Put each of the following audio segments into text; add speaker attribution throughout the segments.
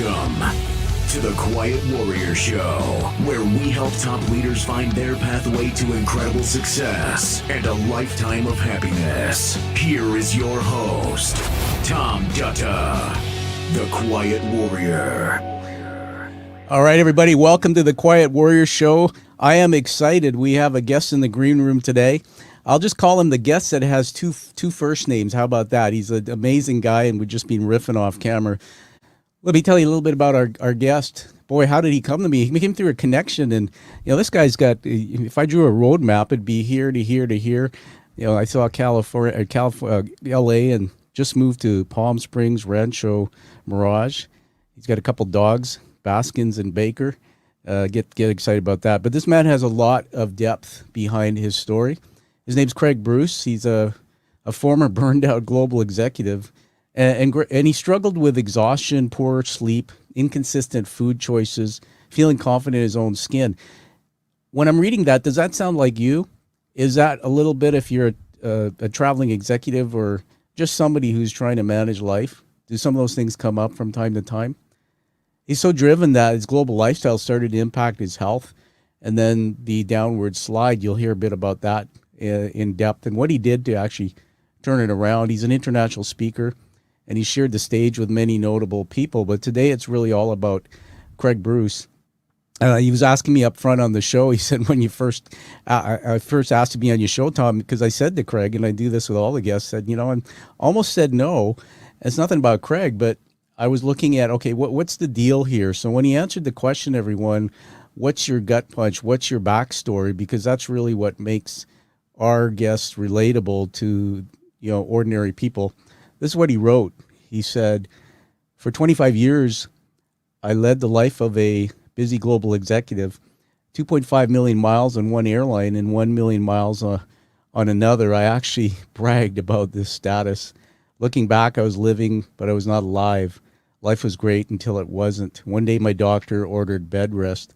Speaker 1: Welcome to the Quiet Warrior Show, where we help top leaders find their pathway to incredible success and a lifetime of happiness. Here is your host, Tom Dutta, the Quiet Warrior.
Speaker 2: All right, everybody, welcome to the Quiet Warrior Show. I am excited. We have a guest in the green room today. I'll just call him the guest that has two first names. How about that? He's an amazing guy, and we've just been riffing off camera. Let me tell you a little bit about our guest. Boy, how did he come to me? He came through a connection, and this guy's got. If I drew a road map, it'd be here to here to here. I saw California, L.A., and just moved to Palm Springs, Rancho Mirage. He's got a couple dogs, Baskins and Baker. Get excited about that. But this man has a lot of depth behind his story. His name's Craig Bruce. He's a former burned out global executive, and he struggled with exhaustion, poor sleep, inconsistent food choices, feeling confident in his own skin. When I'm reading that, does that sound like you? Is that a little bit if you're a traveling executive or just somebody who's trying to manage life? Do some of those things come up from time to time? He's so driven that his global lifestyle started to impact his health, and then the downward slide. You'll hear a bit about that in depth and what he did to actually turn it around. He's an international speaker, and he shared the stage with many notable people. But today it's really all about Craig Bruce. He was asking me up front on the show. He said, when you I first asked to be on your show, Tom, because I said to Craig, and I do this with all the guests, said, I almost said no. It's nothing about Craig, but I was looking at, okay, what's the deal here? So when he answered the question, everyone, what's your gut punch? What's your backstory? Because that's really what makes our guests relatable to, ordinary people. This is what he wrote. He said, for 25 years, I led the life of a busy global executive, 2.5 million miles on one airline and 1 million miles on another. I actually bragged about this status. Looking back, I was living, but I was not alive. Life was great until it wasn't. One day, my doctor ordered bedrest,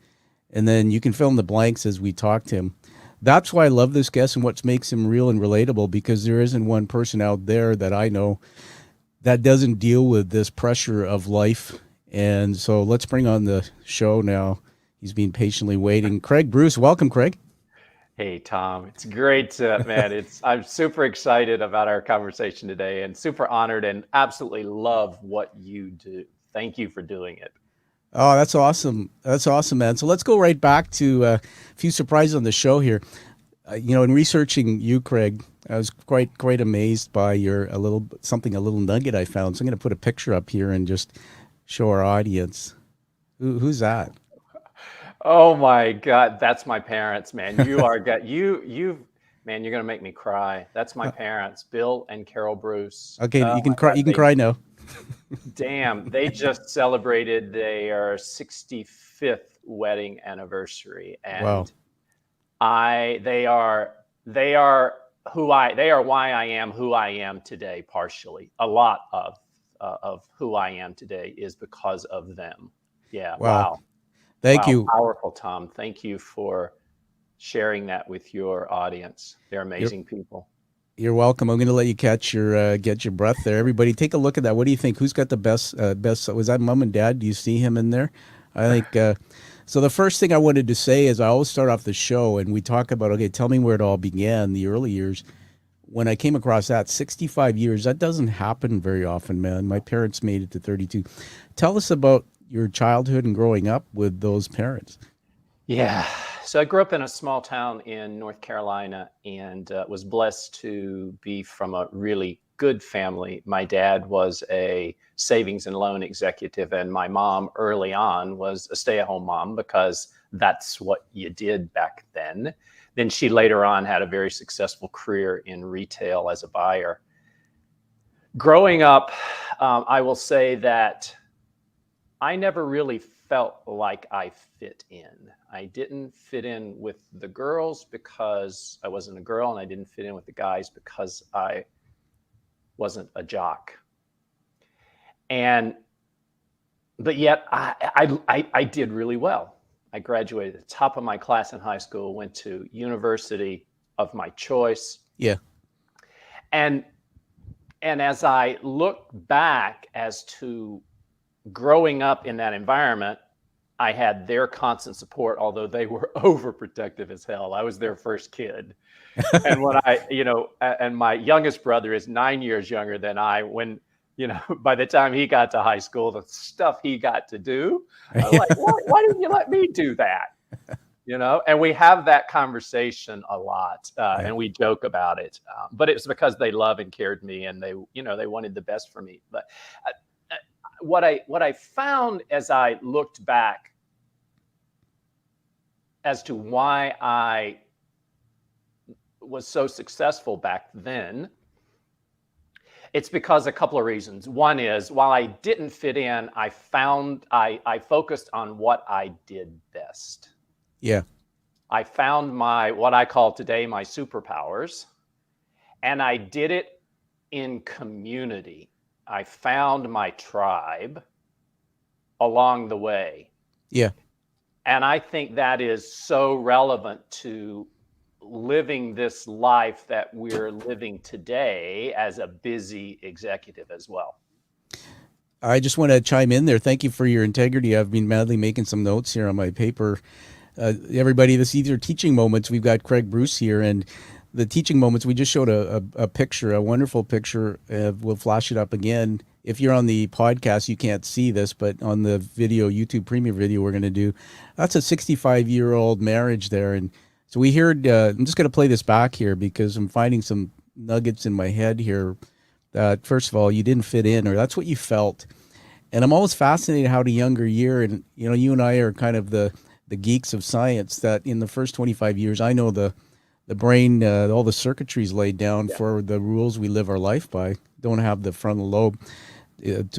Speaker 2: and then you can fill in the blanks as we talk to him. That's why I love this guest and what makes him real and relatable, because there isn't one person out there that I know that doesn't deal with this pressure of life. And so let's bring on the show now. He's been patiently waiting. Craig Bruce, welcome, Craig.
Speaker 3: Hey, Tom. It's great, man. I'm super excited about our conversation today and super honored and absolutely love what you do. Thank you for doing it.
Speaker 2: Oh, that's awesome. That's awesome, man. So let's go right back to a few surprises on the show here. In researching you, Craig, I was quite amazed by a little nugget I found. So I'm going to put a picture up here and just show our audience. Who's that?
Speaker 3: Oh my God, that's my parents, man. You are man, you're gonna make me cry. That's my parents, Bill and Carol Bruce.
Speaker 2: Okay, you can cry. You can cry now.
Speaker 3: Damn, they just celebrated their 65th wedding anniversary, and
Speaker 2: wow.
Speaker 3: They are why I am who I am today. Partially, a lot of who I am today is because of them. Yeah. Wow.
Speaker 2: Thank you.
Speaker 3: Powerful, Tom. Thank you for sharing that with your audience. They're amazing people.
Speaker 2: You're welcome. I'm going to let you get your breath there. Everybody, take a look at that. What do you think? Who's got the best? Was that mom and dad? Do you see him in there? I think. So the first thing I wanted to say is I always start off the show and we talk about, okay, tell me where it all began, the early years. When I came across that, 65 years, that doesn't happen very often, man. My parents made it to 32. Tell us about your childhood and growing up with those parents.
Speaker 3: Yeah. So I grew up in a small town in North Carolina and was blessed to be from a really good family. My dad was a savings and loan executive, and my mom early on was a stay-at-home mom because that's what you did back then. Then she later on had a very successful career in retail as a buyer. Growing up, I will say that I never really felt like I fit in. I didn't fit in with the girls because I wasn't a girl, and I didn't fit in with the guys because I wasn't a jock. But yet I did really well. I graduated at the top of my class in high school, went to university of my choice.
Speaker 2: Yeah.
Speaker 3: And as I look back as to growing up in that environment, I had their constant support, although they were overprotective as hell. I was their first kid. And when and my youngest brother is 9 years younger than I, when, by the time he got to high school, the stuff he got to do, I'm like, why didn't you let me do that? And we have that conversation a lot, and we joke about it. But it's because they love and cared me, and they wanted the best for me. But what I found as I looked back as to why I was so successful back then, it's because a couple of reasons. One is, while I didn't fit in, I focused on what I did best.
Speaker 2: Yeah.
Speaker 3: I found what I call today my superpowers, and I did it in community. I found my tribe along the way.
Speaker 2: Yeah.
Speaker 3: And I think that is so relevant to living this life that we're living today as a busy executive as well.
Speaker 2: I just want to chime in there. Thank you for your integrity. I've been madly making some notes here on my paper. Everybody, these are teaching moments. We've got Craig Bruce here, and the teaching moments, we just showed a picture, a wonderful picture. We'll flash it up again. If you're on the podcast, you can't see this, but on the video, YouTube premium video we're going to do, that's a 65-year-old marriage there. And so we heard, I'm just going to play this back here because I'm finding some nuggets in my head here. That first of all, you didn't fit in, or that's what you felt. And I'm always fascinated how at a younger year, and you and I are kind of the geeks of science, that in the first 25 years, I know the brain, all the circuitries laid down for the rules we live our life by. Don't have the frontal lobe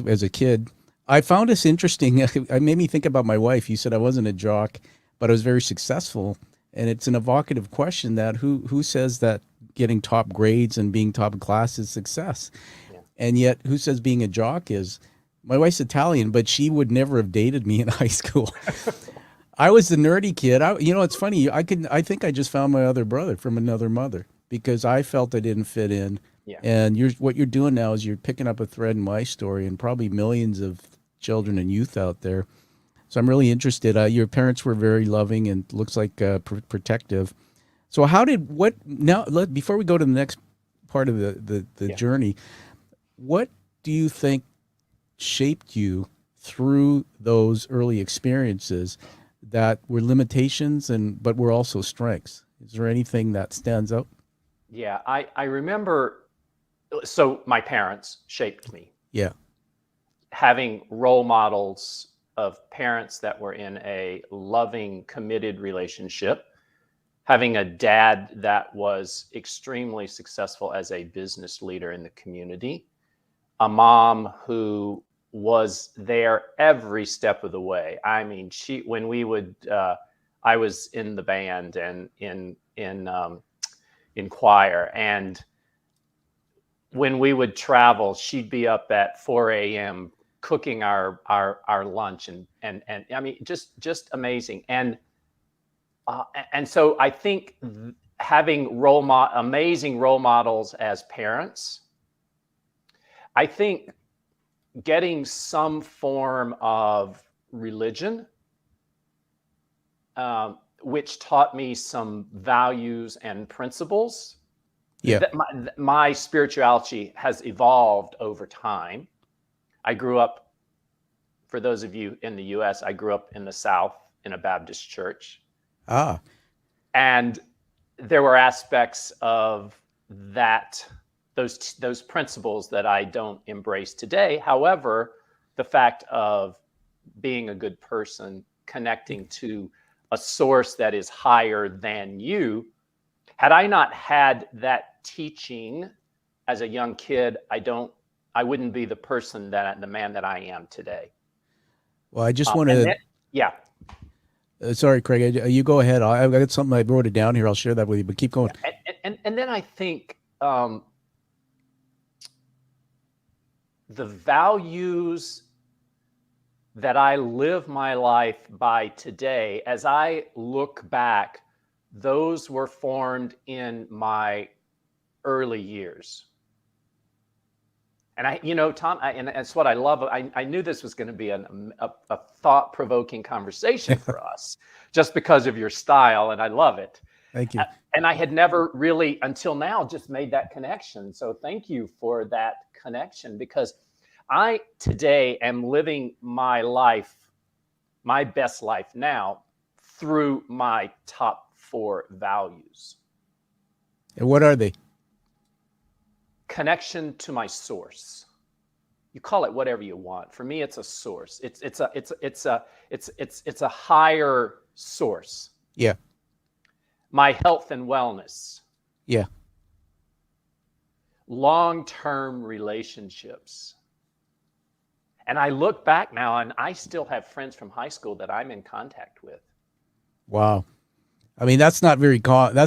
Speaker 2: as a kid. I found this interesting. It made me think about my wife. You said I wasn't a jock, but I was very successful. And it's an evocative question that who says that getting top grades and being top of class is success? Yeah. And yet who says being a jock is? My wife's Italian, but she would never have dated me in high school. I was the nerdy kid. It's funny. I think I just found my other brother from another mother because I felt I didn't fit in. Yeah. And what you're doing now is you're picking up a thread in my story and probably millions of children and youth out there. So I'm really interested. Your parents were very loving and looks like protective. So before we go to the next part of the journey, what do you think shaped you through those early experiences that were limitations but were also strengths? Is there anything that stands out?
Speaker 3: Yeah, I remember, so my parents shaped me.
Speaker 2: Yeah.
Speaker 3: Having role models of parents that were in a loving, committed relationship, having a dad that was extremely successful as a business leader in the community, a mom who was there every step of the way. I mean, I was in the band and in choir, and when we would travel, she'd be up at 4 a.m. cooking our lunch, and I mean, just amazing. And so I think having amazing role models as parents, I think getting some form of religion, which taught me some values and principles.
Speaker 2: Yeah.
Speaker 3: My spirituality has evolved over time. I grew up, for those of you in the U.S., I grew up in the South in a Baptist church.
Speaker 2: Ah.
Speaker 3: And there were aspects of those principles that I don't embrace today. However, the fact of being a good person, connecting to a source that is higher than you, had I not had that teaching as a young kid, I wouldn't be the man that I am today.
Speaker 2: Well, I just want to.
Speaker 3: Yeah.
Speaker 2: Sorry, Craig. You go ahead. I've got something. I wrote it down here. I'll share that with you. But keep going.
Speaker 3: Yeah. And then I think the values that I live my life by today, as I look back, those were formed in my early years. And Tom, and that's what I love. I knew this was going to be a thought-provoking conversation for us, just because of your style, and I love it.
Speaker 2: Thank you.
Speaker 3: And I had never really, until now, just made that connection. So thank you for that connection, because I today am living my life, my best life now, through my top 4 values.
Speaker 2: And what are they?
Speaker 3: Connection to my source. You call it whatever you want. For me, it's a source. It's a higher source.
Speaker 2: Yeah.
Speaker 3: My health and wellness.
Speaker 2: Yeah.
Speaker 3: Long-term relationships. And I look back now, and I still have friends from high school that I'm in contact with.
Speaker 2: Wow. I mean, that's not very common. I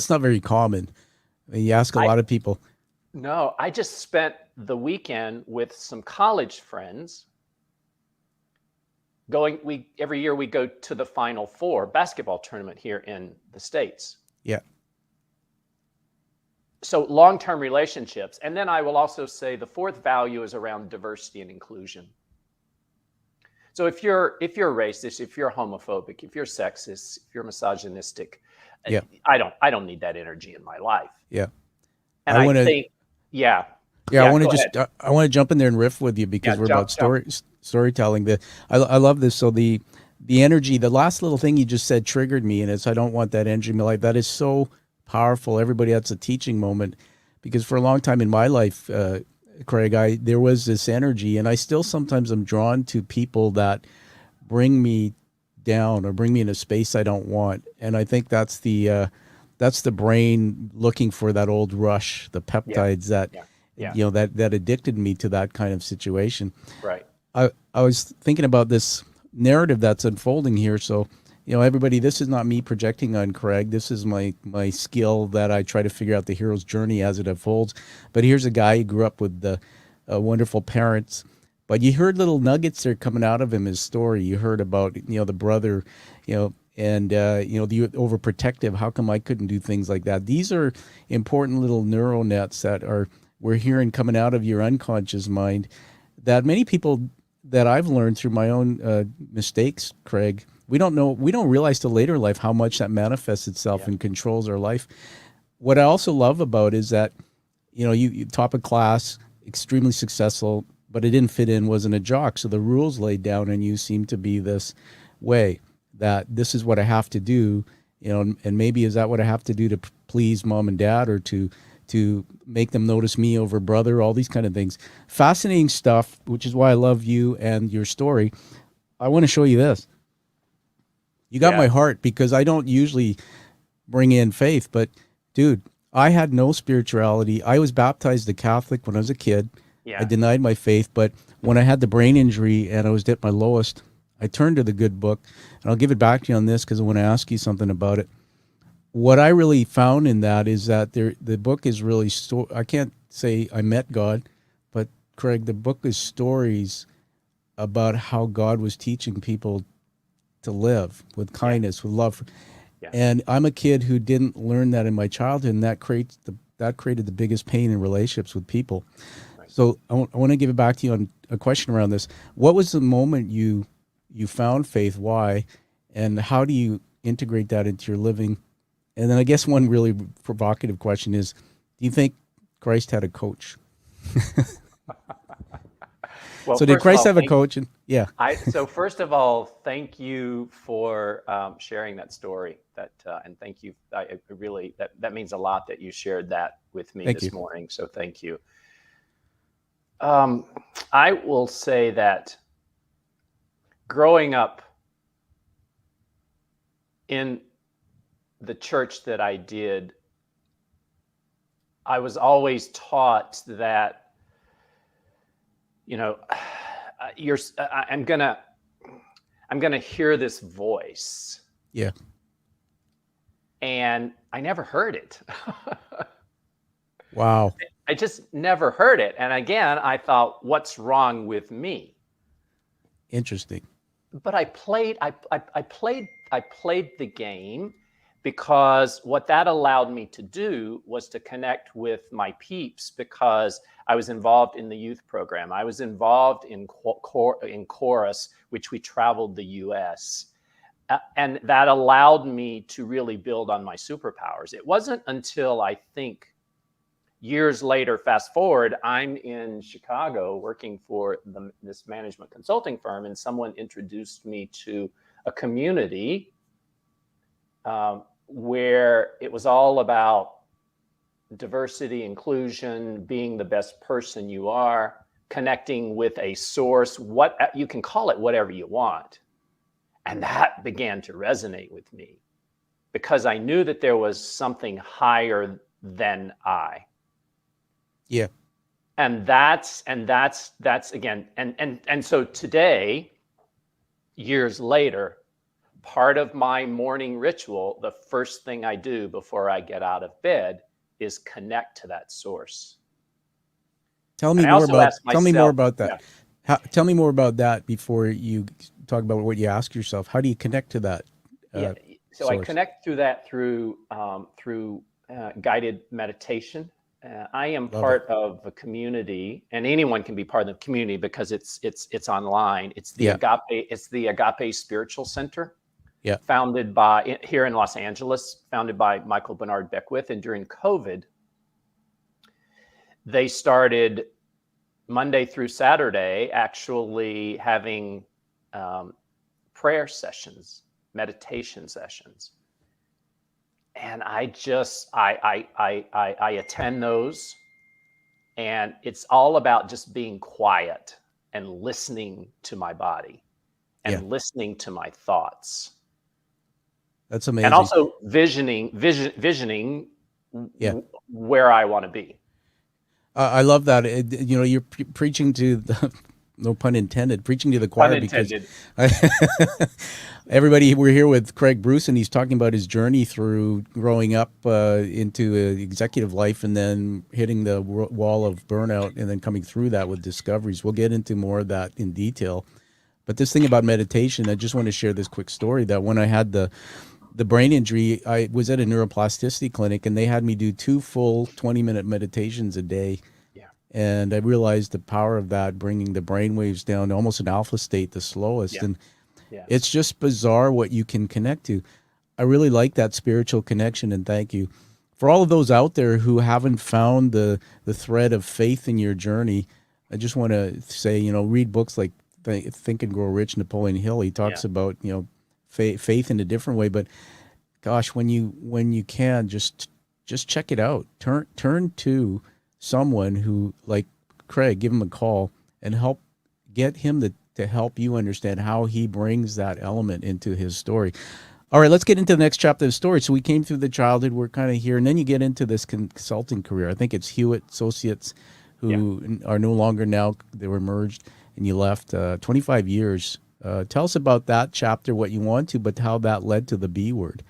Speaker 2: mean, you ask a lot of people.
Speaker 3: No, I just spent the weekend with some college friends. Every year we go to the Final Four basketball tournament here in the States.
Speaker 2: Yeah. So
Speaker 3: long-term relationships. And then I will also say the 4th value is around diversity and inclusion. So if you're racist, if you're homophobic, if you're sexist, if you're misogynistic,
Speaker 2: yeah,
Speaker 3: I don't need that energy in my life.
Speaker 2: Yeah.
Speaker 3: And I think, yeah.
Speaker 2: I want to jump in there and riff with you, because we're about storytelling. I love this. So the energy, the last little thing you just said triggered me, and it's, I don't want that energy in my life. That is so powerful. Everybody, that's a teaching moment, because for a long time in my life, Craig, there was this energy, and I still sometimes am drawn to people that bring me down or bring me in a space I don't want. And I think that's the brain looking for that old rush, the peptides that addicted me to that kind of situation.
Speaker 3: Right.
Speaker 2: I was thinking about this narrative that's unfolding here. So, everybody, this is not me projecting on Craig. This is my skill that I try to figure out the hero's journey as it unfolds. But here's a guy who grew up with wonderful parents. But you heard little nuggets there coming out of him, his story. You heard about, the brother, and the overprotective. How come I couldn't do things like that? These are important little neural nets that we're hearing coming out of your unconscious mind, that many people that I've learned through my own mistakes, Craig, we don't realize till later in life how much that manifests itself and controls our life. What I also love about is that, you top of class, extremely successful, but it didn't fit in, wasn't a jock. So the rules laid down, and you seem to be this way, that this is what I have to do, and maybe is that what I have to do to please mom and dad, or to make them notice me over brother, all these kind of things. Fascinating stuff, which is why I love you and your story. I want to show you this. You got my heart, because I don't usually bring in faith, but dude, I had no spirituality. I was baptized a Catholic when I was a kid. Yeah. I denied my faith, but when I had the brain injury and I was at my lowest, I turned to the good book, and I'll give it back to you on this because I want to ask you something about it. What I really found in that is that the book is really, I can't say I met God, but Craig, the book is stories about how God was teaching people to live with kindness, with love. Yeah. And I'm a kid who didn't learn that in my childhood, and that created the biggest pain in relationships with people. Right. So I want to give it back to you on a question around this. What was the moment you found faith? Why? And how do you integrate that into your living? And then I guess one really provocative question is, do you think Christ had a coach?
Speaker 3: Well,
Speaker 2: so did Christ have a coach? And yeah.
Speaker 3: So first of all, thank you for sharing that story. And thank you. I really that means a lot that you shared that with me this morning. So thank you. I will say that growing up in the church that I did, I was always taught that, I'm gonna hear this voice.
Speaker 2: Yeah.
Speaker 3: And I never heard it.
Speaker 2: Wow.
Speaker 3: I just never heard it. And again, I thought, what's wrong with me?
Speaker 2: Interesting.
Speaker 3: But I played the game because what that allowed me to do was to connect with my peeps, because I was involved in the youth program. I was involved in chorus, which we traveled the US. And that allowed me to really build on my superpowers. It wasn't until, I think, years later, fast forward, I'm in Chicago working for this management consulting firm, and someone introduced me to a community where it was all about diversity, inclusion, being the best person you are, connecting with a source. What you can call it whatever you want. And that began to resonate with me, because I knew that there was something higher than I.
Speaker 2: Yeah.
Speaker 3: And that's again, and so today, years later, part of my morning ritual, the first thing I do before I get out of bed is connect to that source.
Speaker 2: Tell me more about that.
Speaker 3: Yeah.
Speaker 2: Tell me more about that before you talk about what you ask yourself. How do you connect to that?
Speaker 3: So
Speaker 2: source?
Speaker 3: I connect through that through guided meditation. I am part of a community, and anyone can be part of the community because it's online. It's the Agape Spiritual Center.
Speaker 2: Yeah.
Speaker 3: Founded by, here in Los Angeles, founded by Michael Bernard Beckwith. And during COVID, they started Monday through Saturday actually having prayer sessions, meditation sessions. And I attend those, and it's all about just being quiet and listening to my body and listening to my thoughts.
Speaker 2: That's amazing.
Speaker 3: And also visioning where I want to be.
Speaker 2: I love that. You're preaching to the, no pun intended, preaching to the choir. Because everybody, we're here with Craig Bruce, and he's talking about his journey through growing up into executive life and then hitting the wall of burnout and then coming through that with discoveries. We'll get into more of that in detail. But this thing about meditation, I just want to share this quick story that when I had the brain injury, I was at a neuroplasticity clinic, and they had me do 2 full 20-minute meditations a day.
Speaker 3: Yeah.
Speaker 2: And I realized the power of that, bringing the brain waves down to almost an alpha state, the slowest.
Speaker 3: Yeah.
Speaker 2: And it's just bizarre what you can connect to. I really like that spiritual connection, and thank you. For all of those out there who haven't found the thread of faith in your journey, I just want to say, read books like Think and Grow Rich, Napoleon Hill. He talks about, faith in a different way, but gosh, when you can just check it out. Turn to someone who, like Craig, give him a call and get him to help you understand how he brings that element into his story. All right, let's get into the next chapter of the story. So we came through the childhood, we're kind of here, and then you get into this consulting career. I think it's Hewitt Associates, who are no longer now, they were merged, and you left 25 years. Tell us about that chapter, what you want to, but how that led to the B word.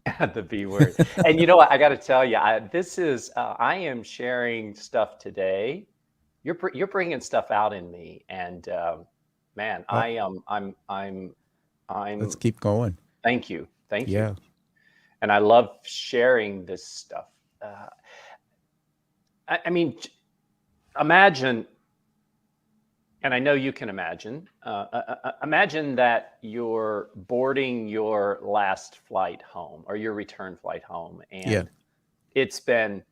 Speaker 3: Yeah, the B word. And you know what? I got to tell you, I am sharing stuff today. You're bringing stuff out in me, and man, I'm.
Speaker 2: Let's keep going.
Speaker 3: Thank you.
Speaker 2: Yeah.
Speaker 3: And I love sharing this stuff. I mean, imagine. And I know you can imagine. Imagine that you're boarding your last flight home or your return flight home, and it's been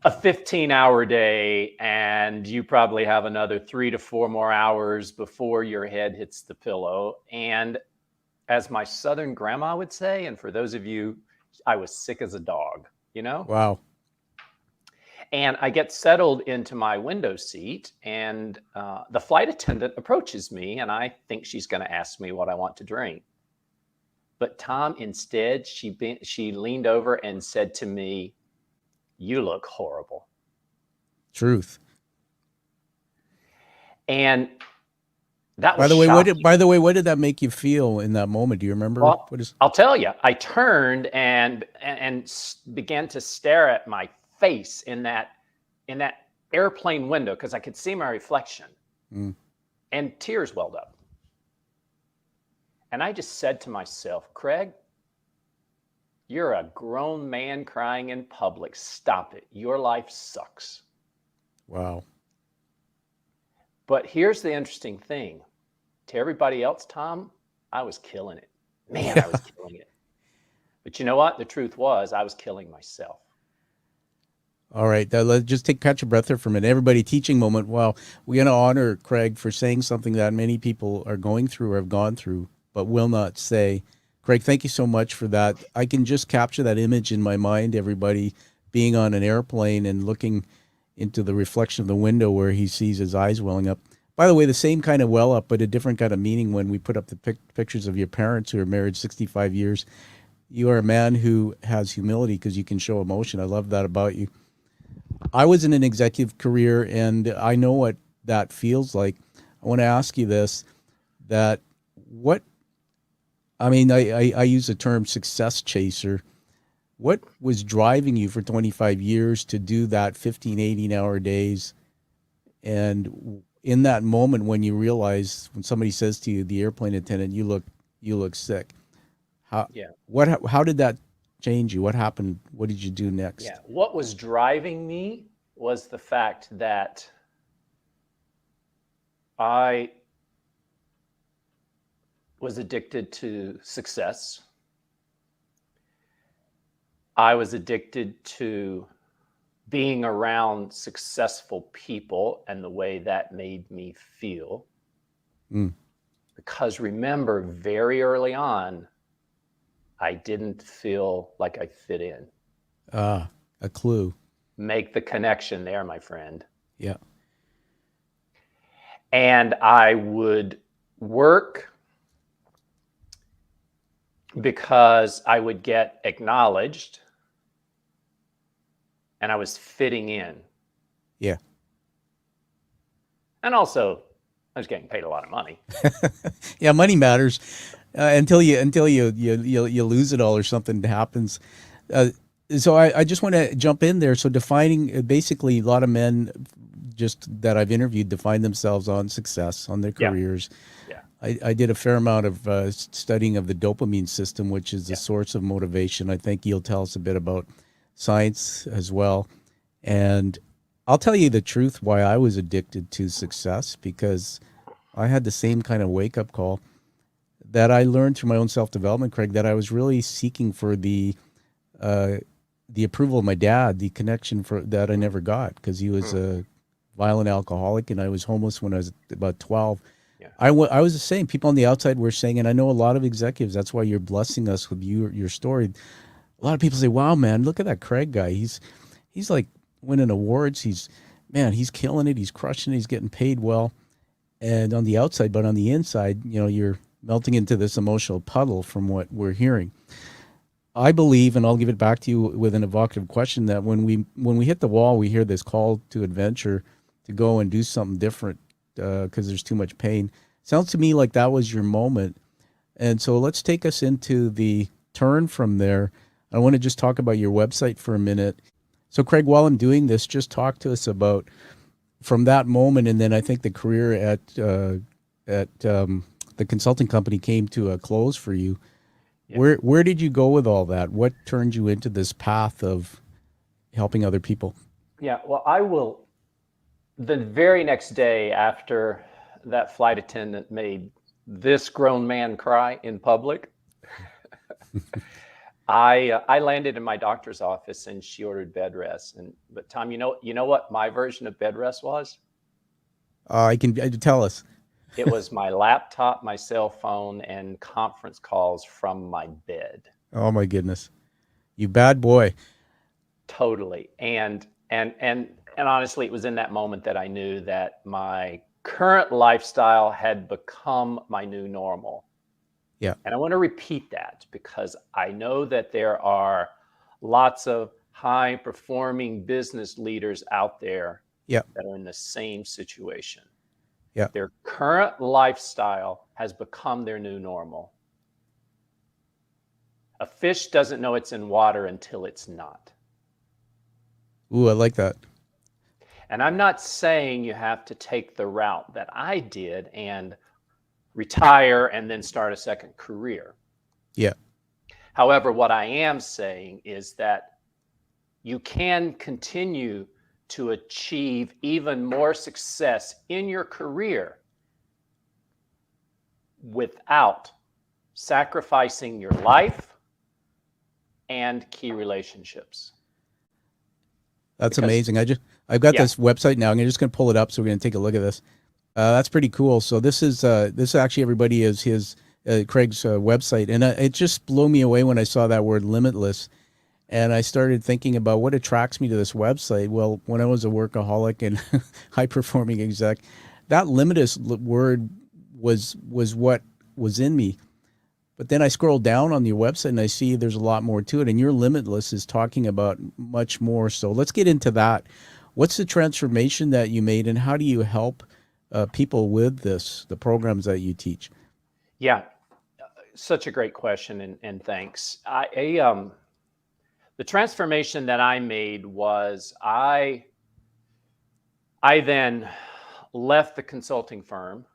Speaker 3: a 15-hour day, and you probably have another 3 to 4 more hours before your head hits the pillow. And as my Southern grandma would say, and for those of you, I was sick as a dog,
Speaker 2: Wow.
Speaker 3: And I get settled into my window seat, and the flight attendant approaches me, and I think she's going to ask me what I want to drink. But Tom, instead, she leaned over and said to me, "You look horrible."
Speaker 2: Truth.
Speaker 3: And that was
Speaker 2: By the way, what did that make you feel in that moment? Do you remember?
Speaker 3: Well, I'll tell you. I turned and began to stare at my face in that airplane window because I could see my reflection, and tears welled up. And I just said to myself, Craig, You're a grown man crying in public. Stop it. Your life sucks.
Speaker 2: Wow.
Speaker 3: But here's the interesting thing. To everybody else, Tom, I was killing it. Man, I was killing it. But you know what? The truth was I was killing myself.
Speaker 2: All right, let's just catch a breath there for a minute. Everybody, teaching moment. Wow, we're going to honor Craig for saying something that many people are going through or have gone through, but will not say. Craig, thank you so much for that. I can just capture that image in my mind, everybody being on an airplane and looking into the reflection of the window where he sees his eyes welling up. By the way, the same kind of well up, but a different kind of meaning when we put up the pictures of your parents who are married 65 years. You are a man who has humility because you can show emotion. I love that about you. I was in an executive career, and I know what that feels like. I want to ask you this, I use the term success chaser. What was driving you for 25 years to do that 15, 18-hour days? And in that moment when you realize, when somebody says to you, the airplane attendant, you look sick. How did that change you? What happened? What did you do next?
Speaker 3: Yeah. What was driving me was the fact that I was addicted to success. I was addicted to being around successful people and the way that made me feel. Because remember, very early on, I didn't feel like I fit in.
Speaker 2: A clue.
Speaker 3: Make the connection there, my friend.
Speaker 2: Yeah.
Speaker 3: And I would work because I would get acknowledged and I was fitting in.
Speaker 2: Yeah.
Speaker 3: And also, I was getting paid a lot of money.
Speaker 2: Yeah, money matters until you lose it all or something happens. So I just want to jump in there. So defining, basically, a lot of men just that I've interviewed define themselves on success, on their careers.
Speaker 3: Yeah.
Speaker 2: I did a fair amount of studying of the dopamine system, which is the source of motivation. I think you'll tell us a bit about science as well. And I'll tell you the truth why I was addicted to success, because I had the same kind of wake-up call that I learned through my own self-development, Craig, that I was really seeking for the approval of my dad, the connection that I never got, because he was a violent alcoholic and I was homeless when I was about 12.
Speaker 3: Yeah.
Speaker 2: I was the same. People on the outside were saying, and I know a lot of executives, that's why you're blessing us with your story. A lot of people say, wow, man, look at that Craig guy. He's like winning awards. He's killing it. He's crushing it. He's getting paid well. And on the outside, but on the inside, you're melting into this emotional puddle from what we're hearing. I believe, and I'll give it back to you with an evocative question, that when we hit the wall, we hear this call to adventure, to go and do something different because there's too much pain. Sounds to me like that was your moment. And so let's take us into the turn from there. I want to just talk about your website for a minute. So Craig, while I'm doing this, just talk to us about from that moment, and then I think the career at the consulting company came to a close for you. Yeah. Where did you go with all that? What turned you into this path of helping other people?
Speaker 3: Yeah, well, the very next day after that flight attendant made this grown man cry in public, I landed in my doctor's office and she ordered bedrest. But Tom, you know what my version of bedrest was?
Speaker 2: I can tell us.
Speaker 3: It was my laptop, my cell phone, and conference calls from my bed.
Speaker 2: Oh my goodness, you bad boy!
Speaker 3: Totally, and honestly, it was in that moment that I knew that my current lifestyle had become my new normal.
Speaker 2: Yeah.
Speaker 3: And I want to repeat that because I know that there are lots of high performing business leaders out there that are in the same situation.
Speaker 2: Yeah.
Speaker 3: Their current lifestyle has become their new normal. A fish doesn't know it's in water until it's not.
Speaker 2: Ooh, I like that.
Speaker 3: And I'm not saying you have to take the route that I did and retire and then start a second career.
Speaker 2: Yeah.
Speaker 3: However, what I am saying is that you can continue to achieve even more success in your career without sacrificing your life and key relationships.
Speaker 2: That's
Speaker 3: Because,
Speaker 2: amazing. I've got
Speaker 3: yeah,
Speaker 2: this website now. I'm just going to pull it up, so we're going to take a look at this. That's pretty cool. So this actually, everybody, is his Craig's website, and it just blew me away when I saw that word limitless, and I started thinking about what attracts me to this website. Well, when I was a workaholic and high performing exec, that limitless word was what was in me. But then I scroll down on your website and I see there's a lot more to it, and your limitless is talking about much more. So let's get into that. What's the transformation that you made, and how do you help people with the programs that you teach?
Speaker 3: yeah, such a great question, and thanks. The transformation that I made was I then left the consulting firm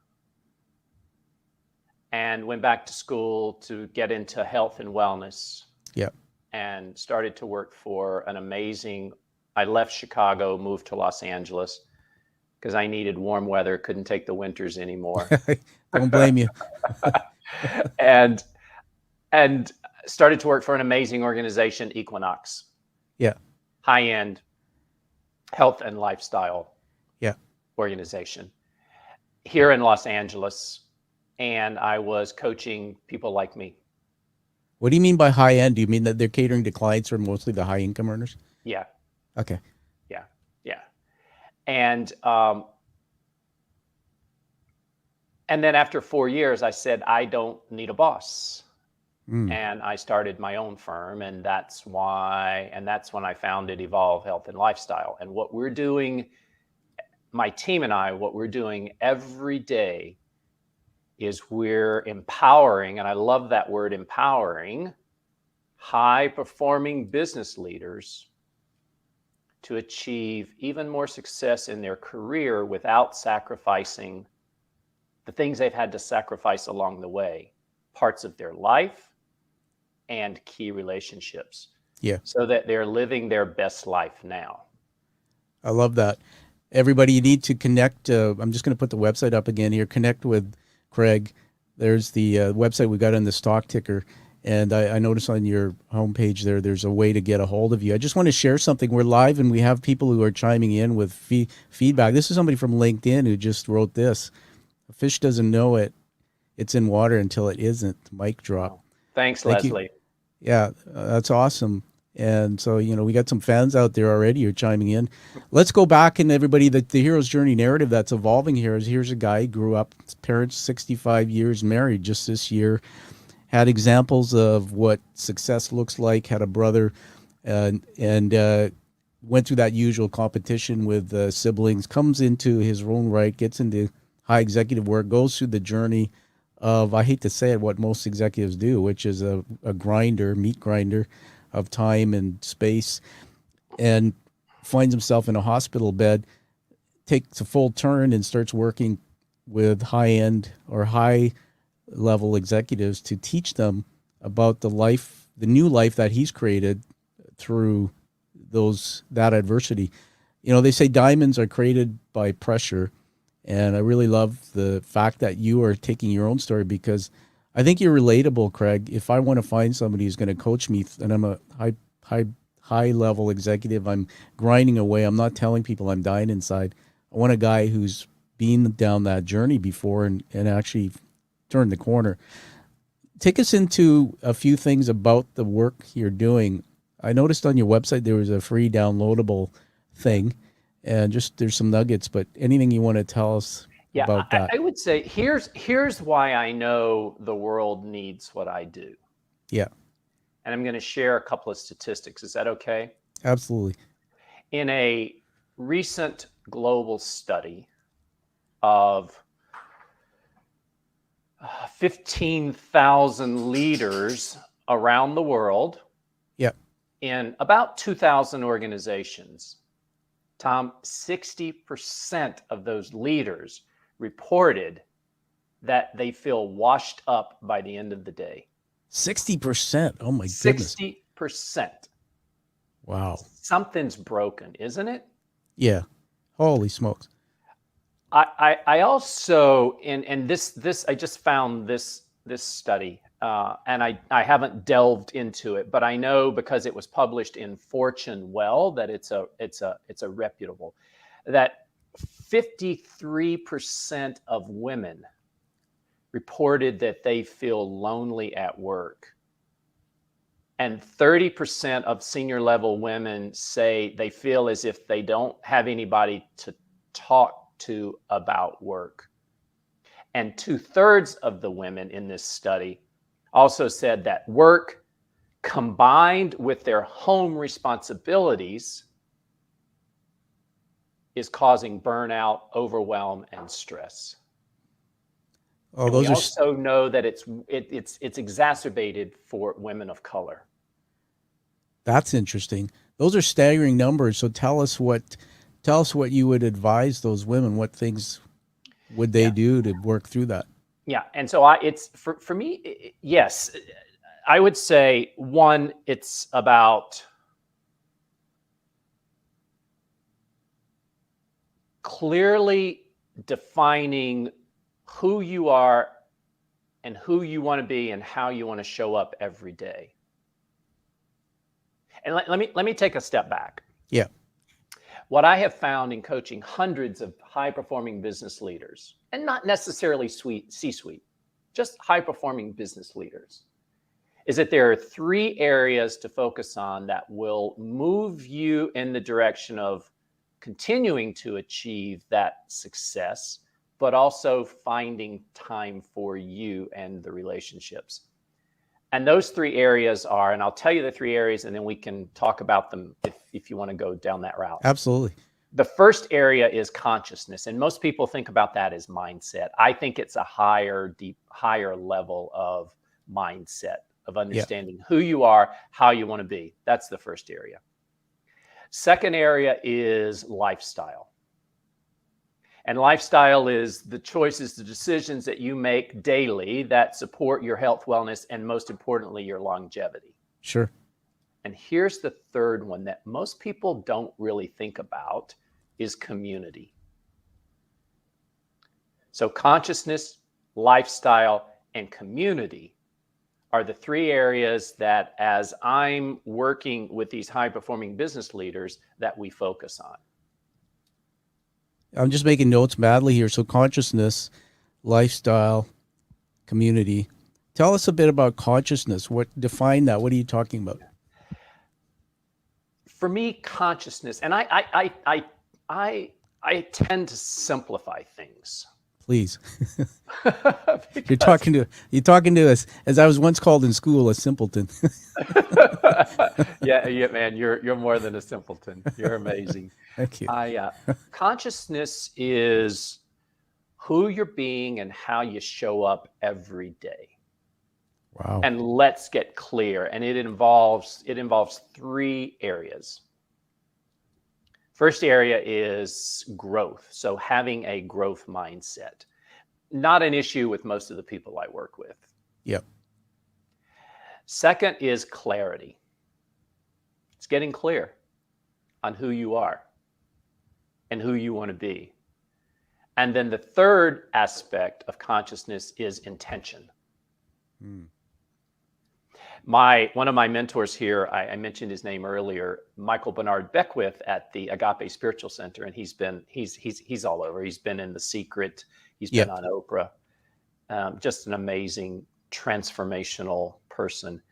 Speaker 3: and went back to school to get into health and wellness,
Speaker 2: Yeah.
Speaker 3: and started to work for an amazing. I left Chicago, moved to Los Angeles because I needed warm weather, couldn't take the winters anymore.
Speaker 2: Don't blame you.
Speaker 3: and and started to work for an amazing organization, Equinox,
Speaker 2: Yeah.
Speaker 3: high-end health and lifestyle
Speaker 2: Yeah.
Speaker 3: organization here in Los Angeles. And I was coaching people like me.
Speaker 2: What do you mean by high end? Do you mean that they're catering to clients who are mostly the high income earners?
Speaker 3: Yeah,
Speaker 2: Okay.
Speaker 3: yeah, yeah. And then after 4 years, I said, I don't need a boss.
Speaker 2: Mm.
Speaker 3: And I started my own firm, and that's when I founded Evolve Health and Lifestyle. And what we're doing, my team and I, what we're doing every day is we're empowering, and I love that word, empowering, high performing business leaders to achieve even more success in their career without sacrificing the things they've had to sacrifice along the way, parts of their life and key relationships.
Speaker 2: Yeah.
Speaker 3: So that they're living their best life now.
Speaker 2: I love that. Everybody, you need to connect. I'm just going to put the website up again here. Connect with Craig. There's the website we got on the stock ticker. And I noticed on your homepage there's a way to get a hold of you. I just want to share something. We're live, and we have people who are chiming in with feedback. This is somebody from LinkedIn who just wrote this. A fish doesn't know it's in water until it isn't. Mic drop.
Speaker 3: Wow. Thanks,
Speaker 2: Thank
Speaker 3: Leslie.
Speaker 2: you. Yeah, that's awesome. And so, we got some fans out there already who are chiming in. Let's go back, and everybody, the hero's journey narrative that's evolving here is, here's a guy who grew up, his parents 65 years, married just this year, had examples of what success looks like, had a brother, and went through that usual competition with siblings, comes into his own right, gets into high executive work, goes through the journey of, I hate to say it, what most executives do, which is a meat grinder of time and space, and finds himself in a hospital bed, takes a full turn and starts working with high-end or high-level executives to teach them about the new life that he's created through that adversity. They say diamonds are created by pressure. And I really love the fact that you are taking your own story, because I think you're relatable, Craig. If I want to find somebody who's going to coach me, and I'm a high level executive, I'm grinding away, I'm not telling people I'm dying inside. I want a guy who's been down that journey before and actually turned the corner. Take us into a few things about the work you're doing. I noticed on your website there was a free downloadable thing. And just there's some nuggets, but anything you want to tell us about that?
Speaker 3: I would say here's why I know the world needs what I do.
Speaker 2: Yeah.
Speaker 3: And I'm going to share a couple of statistics. Is that okay?
Speaker 2: Absolutely.
Speaker 3: In a recent global study of 15,000 leaders around the world,
Speaker 2: yeah,
Speaker 3: in about 2,000 organizations, Tom, 60% of those leaders reported that they feel washed up by the end of the day.
Speaker 2: 60%. Oh my goodness.
Speaker 3: 60%.
Speaker 2: Wow.
Speaker 3: Something's broken, isn't it?
Speaker 2: Yeah. Holy smokes.
Speaker 3: I also, and this I just found this study, and I haven't delved into it, but I know because it was published in Fortune that it's a reputable, that 53% of women reported that they feel lonely at work. And 30% of senior level women say they feel as if they don't have anybody to talk to about work. And 2/3 of the women in this study also said that work combined with their home responsibilities is causing burnout, overwhelm, and stress.
Speaker 2: Oh,
Speaker 3: And we
Speaker 2: those are
Speaker 3: also know that it's exacerbated for women of color.
Speaker 2: that's interesting. Those are staggering numbers. So tell us what you would advise those women. What things would they do to work through that?
Speaker 3: Yeah, and so it's for me, yes, I would say one, it's about clearly defining who you are and who you want to be and how you want to show up every day. And let me take a step back.
Speaker 2: Yeah.
Speaker 3: What I have found in coaching hundreds of high-performing business leaders, and not necessarily C-suite, just high-performing business leaders, is that there are 3 areas to focus on that will move you in the direction of continuing to achieve that success, but also finding time for you and the relationships. And those 3 areas are, and I'll tell you the 3 areas, and then we can talk about them if you want to go down that route.
Speaker 2: Absolutely.
Speaker 3: The first area is consciousness, and most people think about that as mindset. I think it's a higher level of mindset, of understanding who you are, how you want to be. That's the first area. Second area is lifestyle. And lifestyle is the choices, the decisions that you make daily that support your health, wellness, and most importantly, your longevity.
Speaker 2: Sure.
Speaker 3: And here's the third one that most people don't really think about is community. So consciousness, lifestyle, and community are the 3 areas that, as I'm working with these high-performing business leaders, that we focus on.
Speaker 2: I'm just making notes madly here. So consciousness, lifestyle, community. Tell us a bit about consciousness. Define that? What are you talking about?
Speaker 3: For me, consciousness, and I tend to simplify things.
Speaker 2: Please. You're talking to us, as I was once called in school, a simpleton.
Speaker 3: yeah, man, you're more than a simpleton. You're amazing.
Speaker 2: Thank you.
Speaker 3: Consciousness is who you're being and how you show up every day.
Speaker 2: Wow.
Speaker 3: And let's get clear. And it involves 3 areas. First area is growth. So having a growth mindset. Not an issue with most of the people I work with.
Speaker 2: Yep.
Speaker 3: Second is clarity. It's getting clear on who you are and who you want to be. And then the third aspect of consciousness is intention. One of my mentors here, I mentioned his name earlier, Michael Bernard Beckwith at the Agape Spiritual Center, and he's all over. He's been in The Secret. He's been on Oprah. Just an amazing, transformational person.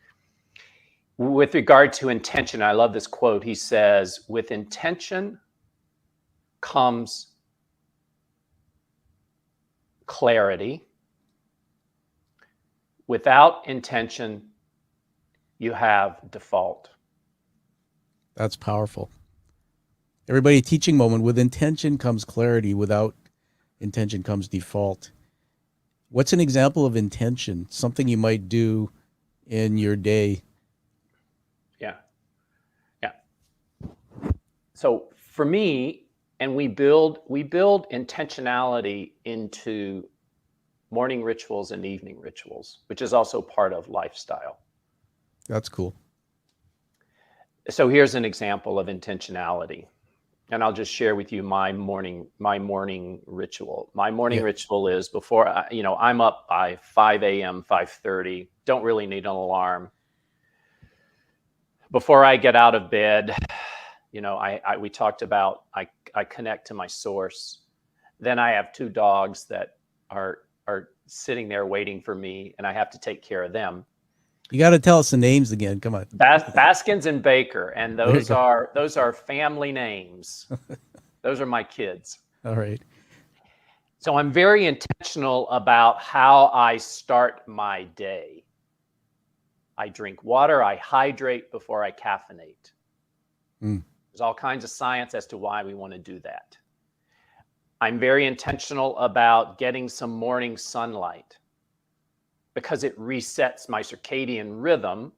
Speaker 3: With regard to intention, I love this quote. He says, "With intention comes clarity. Without intention, you have default."
Speaker 2: That's powerful. Everybody, teaching moment. With intention comes clarity. Without intention comes default. What's an example of intention? Something you might do in your day.
Speaker 3: Yeah. So for me, and we build intentionality into morning rituals and evening rituals, which is also part of lifestyle.
Speaker 2: That's cool.
Speaker 3: So here's an example of intentionality. And I'll just share with you my morning ritual. My morning ritual is before, I'm up by 5 a.m., 5:30, don't really need an alarm. Before I get out of bed, we talked about, I connect to my source. Then I have 2 dogs that are sitting there waiting for me, and I have to take care of them.
Speaker 2: You got to tell us the names again. Come on.
Speaker 3: Baskins and Baker, and those are family names. Those are my kids.
Speaker 2: All right.
Speaker 3: So I'm very intentional about how I start my day. I drink water, I hydrate before I caffeinate. There's all kinds of science as to why we want to do that. I'm very intentional about getting some morning sunlight because it resets my circadian rhythm,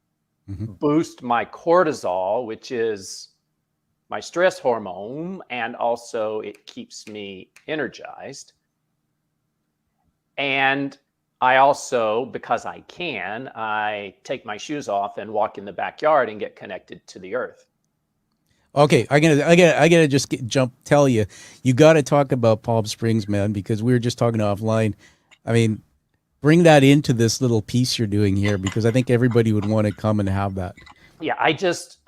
Speaker 3: boosts my cortisol, which is my stress hormone, and also it keeps me energized. And I also, because I take my shoes off and walk in the backyard and get connected to the earth.
Speaker 2: Okay, I gotta just tell you, you got to talk about Palm Springs, man, because we were just talking offline. I mean, bring that into this little piece you're doing here, because I think everybody would want to come and have that.
Speaker 3: Yeah, I just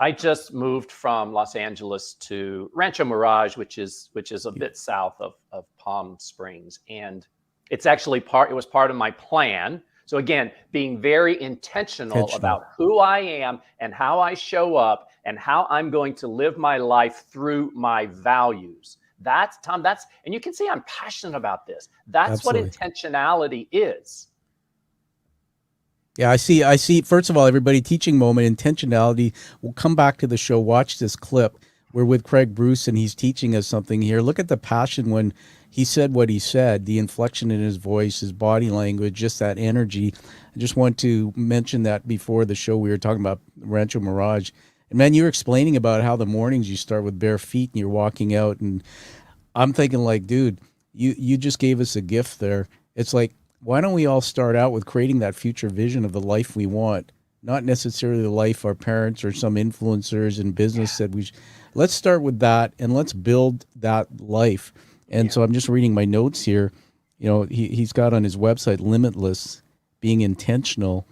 Speaker 3: moved from Los Angeles to Rancho Mirage, which is a bit south of Palm Springs, and it's actually it was part of my plan. So again, being very intentional about who I am and how I show up and how I'm going to live my life through my values. That's, Tom, and you can see I'm passionate about this. That's Absolutely. What intentionality is.
Speaker 2: Yeah, I see. First of all, everybody, teaching moment, intentionality. We'll come back to the show. Watch this clip. We're with Craig Bruce, and he's teaching us something here. Look at the passion when he said what he said, the inflection in his voice, his body language, just that energy. I just want to mention that before the show we were talking about Rancho Mirage. And man, you were explaining about how the mornings you start with bare feet and you're walking out. And I'm thinking like, dude, you just gave us a gift there. It's like, why don't we all start out with creating that future vision of the life we want? Not necessarily the life our parents or some influencers in business said let's start with that and let's build that life. And so I'm just reading my notes here. You know, he's got on his website, Limitless, being intentional.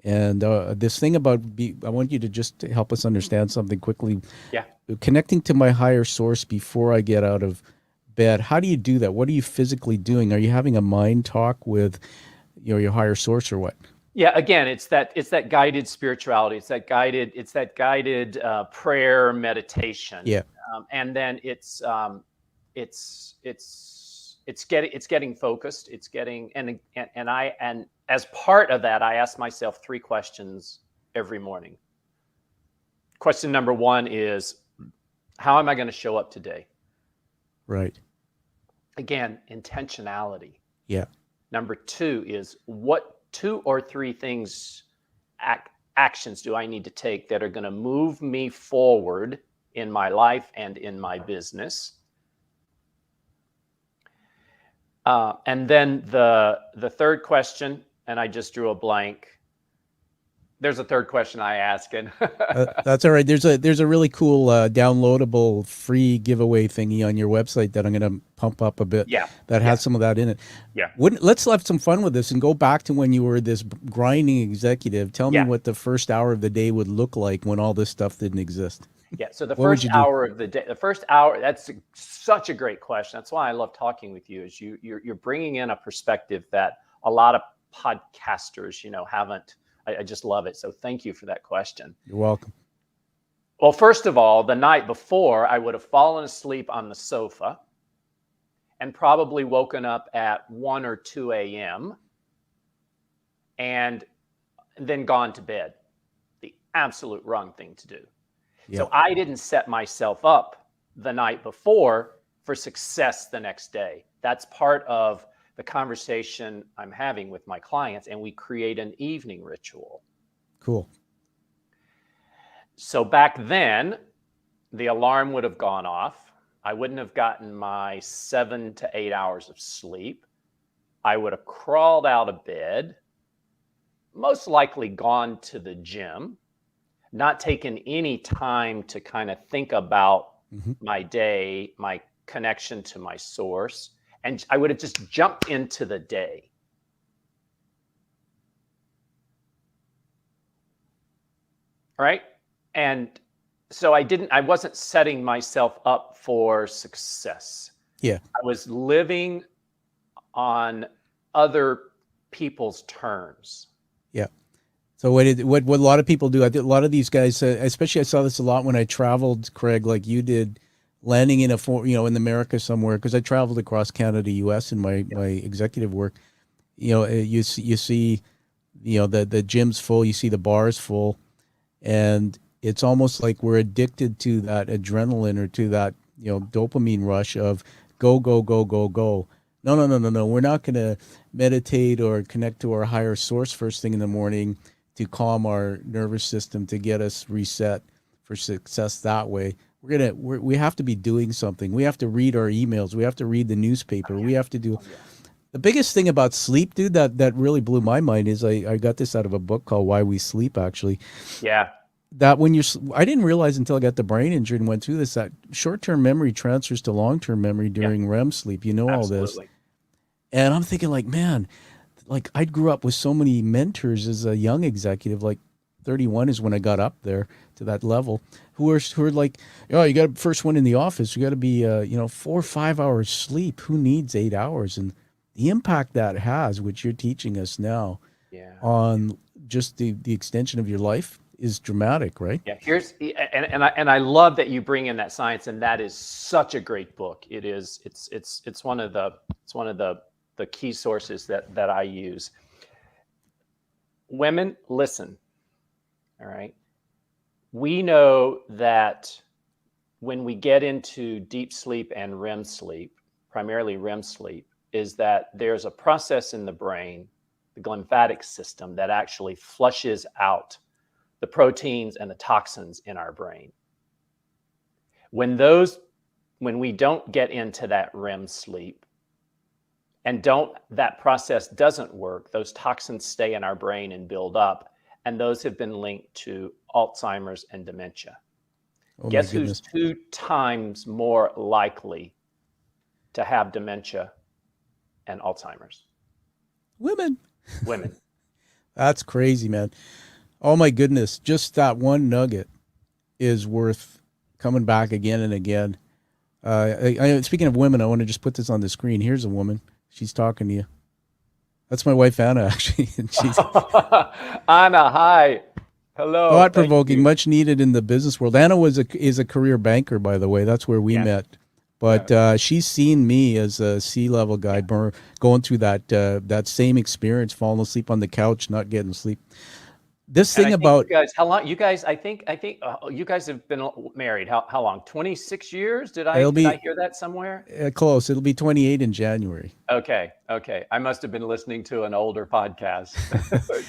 Speaker 2: And this thing about, I want you to just help us understand something quickly.
Speaker 3: Yeah.
Speaker 2: Connecting to my higher source before I get out of bed. How do you do that? What are you physically doing? Are you having a mind talk with, your higher source or what?
Speaker 3: Yeah, again, it's that guided spirituality. It's that guided prayer, meditation.
Speaker 2: Yeah.
Speaker 3: And then it's getting focused. It's getting and as part of that, I ask myself 3 questions every morning. Question number 1 is, how am I going to show up today?
Speaker 2: Right.
Speaker 3: Again, intentionality.
Speaker 2: Yeah.
Speaker 3: Number 2 is, what 2 or 3 things, actions do I need to take that are going to move me forward in my life and in my business? And then the third question, and I just drew a blank. There's a third question I ask, and
Speaker 2: that's all right. There's a really cool downloadable free giveaway thingy on your website that I'm going to pump up a bit.
Speaker 3: Yeah,
Speaker 2: that has some of that in it.
Speaker 3: Yeah.
Speaker 2: Let's have some fun with this and go back to when you were this grinding executive. Tell me what the first hour of the day would look like when all this stuff didn't exist.
Speaker 3: Yeah. So the first hour of the day, that's such a great question. That's why I love talking with you. Is you're bringing in a perspective that a lot of podcasters, haven't. I just love it. So thank you for that question.
Speaker 2: You're welcome.
Speaker 3: Well, first of all, the night before, I would have fallen asleep on the sofa and probably woken up at 1 or 2 a.m. and then gone to bed. The absolute wrong thing to do. Yeah. So I didn't set myself up the night before for success the next day. That's part of the conversation I'm having with my clients, and we create an evening ritual.
Speaker 2: Cool.
Speaker 3: So back then, the alarm would have gone off. I wouldn't have gotten my 7 to 8 hours of sleep. I would have crawled out of bed, most likely gone to the gym, not taken any time to kind of think about my day, my connection to my source, and I would have just jumped into the day. Right? And so I wasn't setting myself up for success.
Speaker 2: Yeah.
Speaker 3: I was living on other people's terms.
Speaker 2: Yeah. So what a lot of people do, I think a lot of these guys, especially I saw this a lot when I traveled, Craig, like you did, landing in in America somewhere, because I traveled across Canada, US in my executive work. You see, the gym's full, you see the bars full, and it's almost like we're addicted to that adrenaline or to that, dopamine rush of go, go, go, go, go. No. We're not going to meditate or connect to our higher source first thing in the morning to calm our nervous system, to get us reset for success that way. We have to be doing something. We have to read our emails. We have to read the newspaper. We have to do. The biggest thing about sleep, dude, that really blew my mind is I got this out of a book called Why We Sleep, actually.
Speaker 3: Yeah.
Speaker 2: That I didn't realize until I got the brain injury and went through this, that short-term memory transfers to long-term memory during REM sleep. All this. And I'm thinking like, man, like I grew up with so many mentors as a young executive, like 31 is when I got up there to that level, who are like, oh, you got first one in the office. You got to be, 4 or 5 hours sleep. Who needs 8 hours? And the impact that has, which you're teaching us now on just the extension of your life is dramatic, right?
Speaker 3: Yeah. And I love that you bring in that science, and that is such a great book. It is, it's one of the key sources that I use. Women, listen. All right. We know that when we get into deep sleep and REM sleep, primarily REM sleep, is that there's a process in the brain, the lymphatic system, that actually flushes out the proteins and the toxins in our brain. When we don't get into that REM sleep and that process doesn't work, those toxins stay in our brain and build up. And those have been linked to Alzheimer's and dementia.
Speaker 2: Oh,
Speaker 3: guess who's 2 times more likely to have dementia and Alzheimer's?
Speaker 2: Women.
Speaker 3: That's
Speaker 2: crazy, man. Oh my goodness. Just that one nugget is worth coming back again and again. Speaking of women, I want to just put this on the screen. Here's a woman. She's talking to you. That's my wife, Anna, actually. And she's
Speaker 3: Anna, hi. Hello.
Speaker 2: Thought-provoking, much needed in the business world. Anna is a career banker, by the way. That's where we met. But she's seen me as a C-level guy going through that same experience, falling asleep on the couch, not getting sleep. This thing about
Speaker 3: you guys, how long? You guys, I think you guys have been married. How long? 26 years? Did I hear that somewhere?
Speaker 2: Close. It'll be 28 in January.
Speaker 3: Okay. I must have been listening to an older podcast.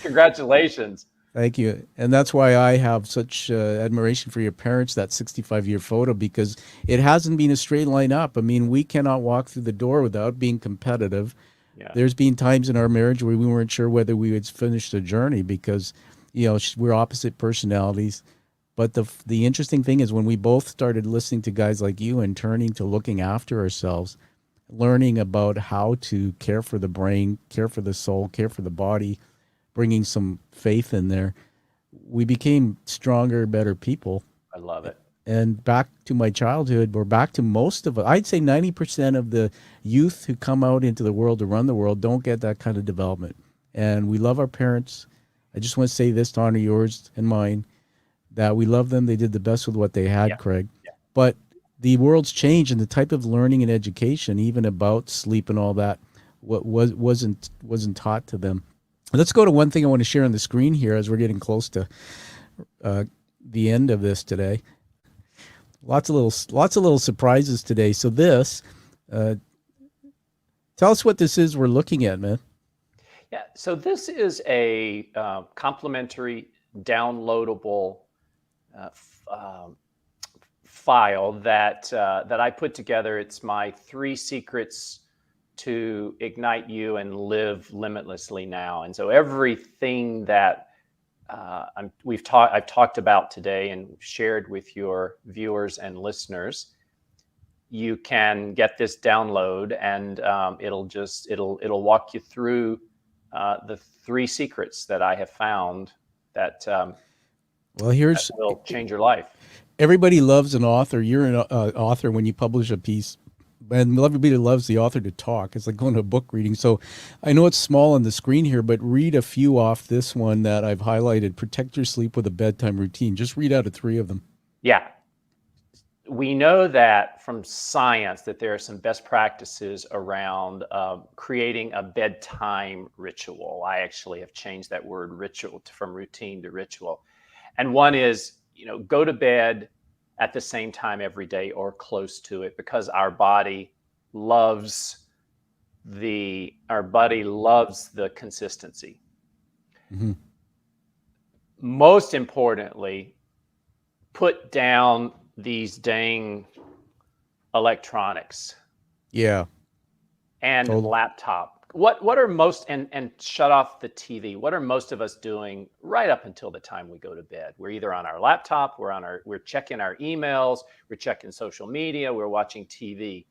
Speaker 3: Congratulations.
Speaker 2: Thank you. And that's why I have such admiration for your parents, that 65-year photo, because it hasn't been a straight line up. I mean, we cannot walk through the door without being competitive. Yeah. There's been times in our marriage where we weren't sure whether we would finish the journey because, we're opposite personalities. But the interesting thing is when we both started listening to guys like you and turning to looking after ourselves, learning about how to care for the brain, care for the soul, care for the body, bringing some faith in there, we became stronger, better people.
Speaker 3: I love it.
Speaker 2: And back to my childhood, or back to most of it, I'd say 90% of the youth who come out into the world to run the world don't get that kind of development. And we love our parents. I just want to say this to honor yours and mine, that we love them. They did the best with what they had, Craig. Yeah. But the world's changed, and the type of learning and education, even about sleep and all that, wasn't taught to them. Let's go to one thing I want to share on the screen here as we're getting close to the end of this today. Lots of little surprises today. So this, tell us what this is we're looking at, man.
Speaker 3: Yeah. So this is a complimentary downloadable file that I put together. It's my 3 secrets to ignite you and live limitlessly now. And so everything that I've talked about today and shared with your viewers and listeners, you can get this download, and it'll walk you through the 3 secrets that I have found that
Speaker 2: Well,
Speaker 3: that will change your life.
Speaker 2: everybody loves an author. You're an author when you publish a piece, and everybody loves the author to talk. It's like going to a book reading. So I know it's small on the screen here, but read a few off this one that I've highlighted. Protect your sleep with a bedtime routine. Just read out of 3 of them.
Speaker 3: Yeah. We know that from science that there are some best practices around creating a bedtime ritual. I actually have changed that word ritual from routine to ritual. And one is, go to bed at the same time every day or close to it, because our body loves the consistency.
Speaker 2: Mm-hmm.
Speaker 3: Most importantly, put down these dang electronics.
Speaker 2: Yeah.
Speaker 3: And
Speaker 2: Totally.
Speaker 3: laptop. What are most, and shut off the TV. What are most of us doing right up until the time we go to bed? We're either on our laptop, we're checking our emails, we're checking social media, we're watching TV.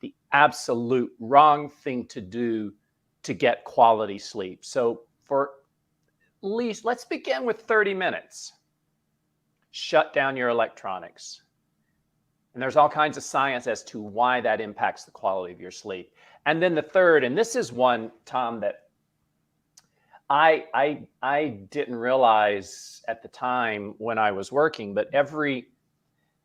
Speaker 3: The absolute wrong thing to do to get quality sleep. So for at least, let's begin with 30 minutes. Shut down your electronics. And there's all kinds of science as to why that impacts the quality of your sleep. And then the third, and this is one, Tom, that I didn't realize at the time when I was working, but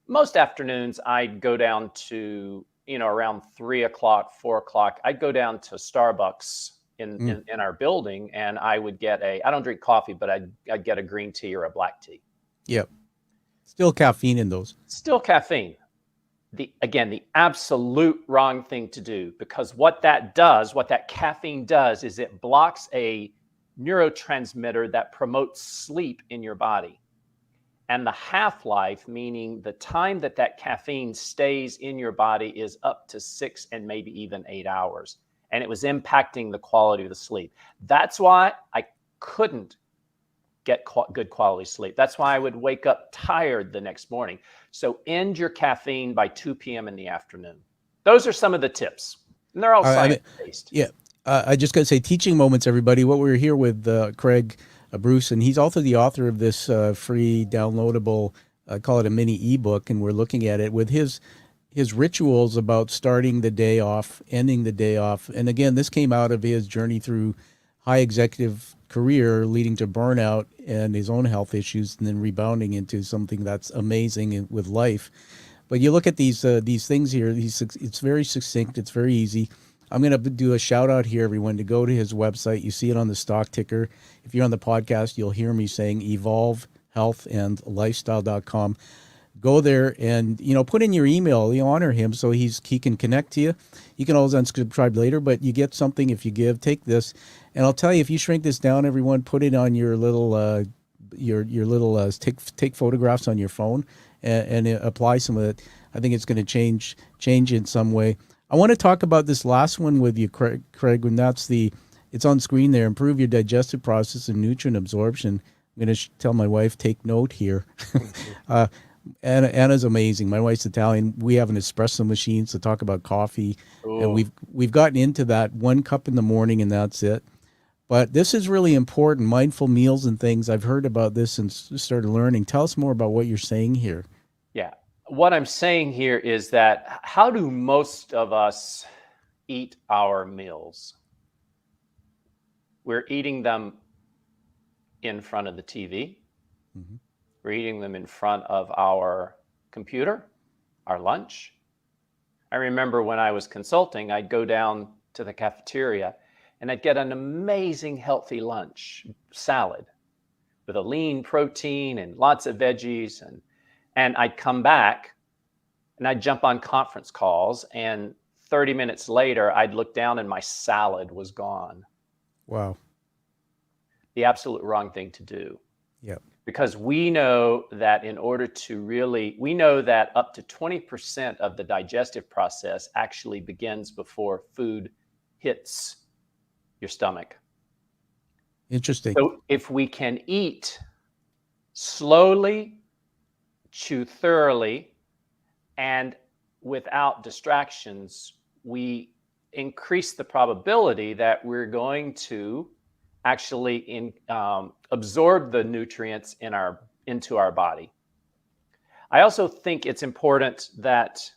Speaker 3: most afternoons I'd go down to, around 3 o'clock, 4 o'clock, I'd go down to Starbucks in our building, and I would get I don't drink coffee, but I'd get a green tea or a black tea.
Speaker 2: Yep. Still caffeine in those.
Speaker 3: Still caffeine. The absolute wrong thing to do, because what that caffeine does is it blocks a neurotransmitter that promotes sleep in your body. And the half-life, meaning the time that caffeine stays in your body, is up to 6 and maybe even 8 hours. And it was impacting the quality of the sleep. That's why I couldn't get good quality sleep. That's why I would wake up tired the next morning. So end your caffeine by 2 p.m. in the afternoon. Those are some of the tips. And they're all science-based.
Speaker 2: Yeah. I just got to say, teaching moments, everybody. What we're here with Craig Bruce, and he's also the author of this free downloadable, call it a mini ebook, and we're looking at it with his rituals about starting the day off, ending the day off. And again, this came out of his journey through high executive career leading to burnout and his own health issues, and then rebounding into something that's amazing with life. But you look at these things here, it's very succinct, it's very easy. I'm going to do a shout out here, everyone, to go to his website. You see it on the stock ticker. If you're on the podcast, you'll hear me saying evolvehealthandlifestyle.com. Go there and, put in your email. You honor him so he can connect to you. You can always unsubscribe later, but you get something if you give. Take this. And I'll tell you, if you shrink this down, everyone, put it on your little, take photographs on your phone and apply some of it. I think it's going to change in some way. I want to talk about this last one with you, Craig, and that's it's on screen there. Improve your digestive process and nutrient absorption. I'm going to tell my wife, take note here. Anna's amazing. My wife's Italian. We have an espresso machine to talk about coffee. Ooh. And we've gotten into that 1 cup in the morning and that's it. But this is really important, mindful meals and things. I've heard about this and started learning. Tell us more about what you're saying here.
Speaker 3: Yeah. What I'm saying here is that how do most of us eat our meals? We're eating them in front of the TV. Mm-hmm. We're eating them in front of our computer, our lunch. I remember when I was consulting, I'd go down to the cafeteria and I'd get an amazing healthy lunch, salad with a lean protein and lots of veggies. And I'd come back and I'd jump on conference calls, and 30 minutes later, I'd look down and my salad was gone.
Speaker 2: Wow.
Speaker 3: The absolute wrong thing to do.
Speaker 2: Yep.
Speaker 3: because we know that we know that up to 20% of the digestive process actually begins before food hits your stomach.
Speaker 2: Interesting.
Speaker 3: So if we can eat slowly, chew thoroughly, and without distractions, we increase the probability that we're going to actually absorb the nutrients into our body. I also think it's important that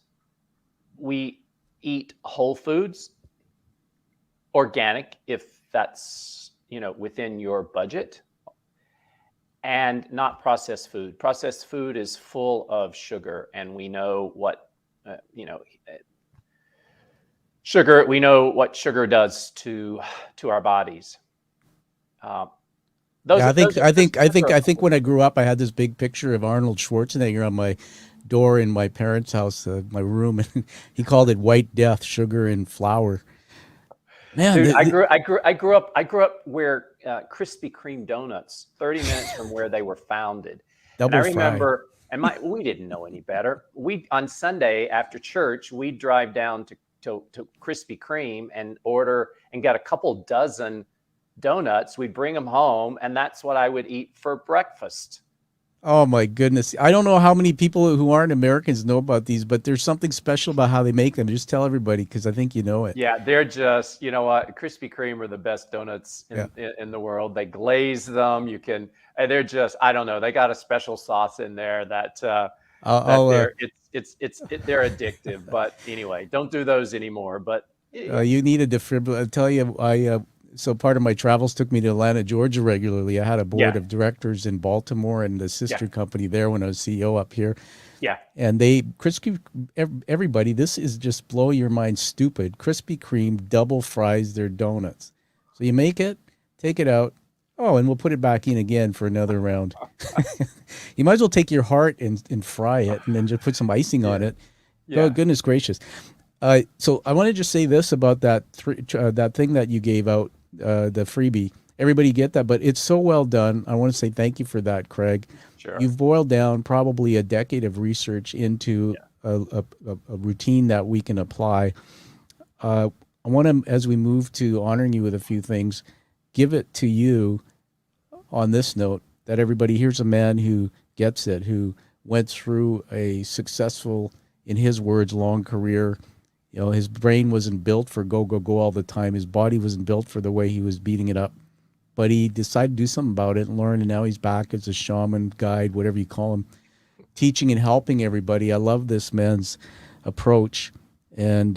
Speaker 3: we eat whole foods, organic, if that's within your budget, and not processed food. Processed food is full of sugar, and we know what sugar. We know what sugar does to our bodies.
Speaker 2: I think when I grew up, I had this big picture of Arnold Schwarzenegger on my door in my parents' house, my room, and he called it White Death, sugar and flour. Man,
Speaker 3: dude, I grew up where Krispy Kreme donuts, 30 minutes from where they were founded.
Speaker 2: Double
Speaker 3: and I remember, we didn't know any better. On Sunday after church, we'd drive down to Krispy Kreme and order and get a couple dozen donuts. We'd bring them home, and that's what I would eat for breakfast.
Speaker 2: Oh my goodness. I don't know how many people who aren't Americans know about these, but there's something special about how they make them. Just tell everybody, because I think you know it.
Speaker 3: Yeah, they're just, Krispy Kreme are the best donuts in the world. They glaze them. They're just, I don't know. They got a special sauce in there that they're addictive. But anyway, don't do those anymore. But
Speaker 2: you need a defibrillator. I'll tell you, so part of my travels took me to Atlanta, Georgia regularly. I had a board of directors in Baltimore and the sister company there when I was CEO up here.
Speaker 3: Yeah.
Speaker 2: And everybody, this is just blow your mind stupid. Krispy Kreme double fries their donuts. So you make it, take it out. Oh, and we'll put it back in again for another round. You might as well take your heart and fry it and then just put some icing on it. Yeah. Oh, goodness gracious. So I want to just say this about that thing that you gave out, the freebie. Everybody get that, but it's so well done. I want to say thank you for that, Craig.
Speaker 3: Sure.
Speaker 2: You've boiled down probably a decade of research into a routine that we can apply. I want to, as we move to honoring you with a few things, give it to you on this note that everybody, here's a man who gets it, who went through a successful, in his words, long career. His brain wasn't built for go all the time. His body wasn't built for the way he was beating it up. But he decided to do something about it and learn, and now he's back as a shaman, guide, whatever you call him, teaching and helping everybody. I love this man's approach. And